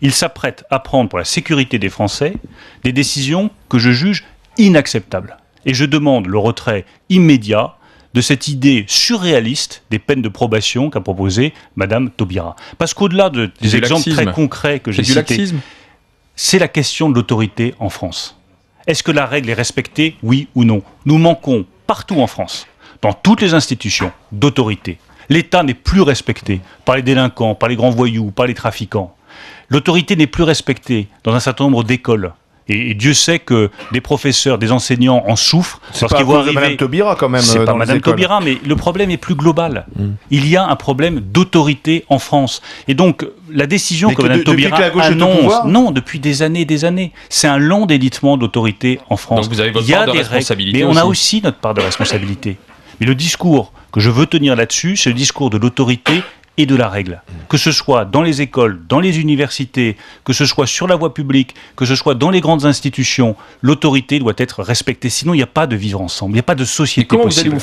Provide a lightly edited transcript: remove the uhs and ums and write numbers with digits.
il s'apprête à prendre pour la sécurité des Français des décisions que je juge inacceptables. Et je demande le retrait immédiat de cette idée surréaliste des peines de probation qu'a proposé Madame Taubira. Parce qu'au-delà des exemples très concrets que j'ai cités, c'est la question de l'autorité en France. Est-ce que la règle est respectée, oui ou non? Nous manquons partout en France, dans toutes les institutions, d'autorité. L'État n'est plus respecté par les délinquants, par les grands voyous, par les trafiquants. L'autorité n'est plus respectée dans un certain nombre d'écoles. Et Dieu sait que des professeurs, des enseignants en souffrent. C'est pas à cause de Mme Taubira quand même. C'est pas Mme Taubira, mais le problème est plus global. Il y a un problème d'autorité en France. Et donc, la décision que Mme Taubira annonce, non, depuis des années, c'est un long délitement d'autorité en France. Donc vous avez votre part de responsabilité. Mais on a aussi notre part de responsabilité. Mais le discours que je veux tenir là-dessus, c'est le discours de l'autorité et de la règle. Que ce soit dans les écoles, dans les universités, que ce soit sur la voie publique, que ce soit dans les grandes institutions, l'autorité doit être respectée. Sinon, il n'y a pas de vivre ensemble, il n'y a pas de société possible.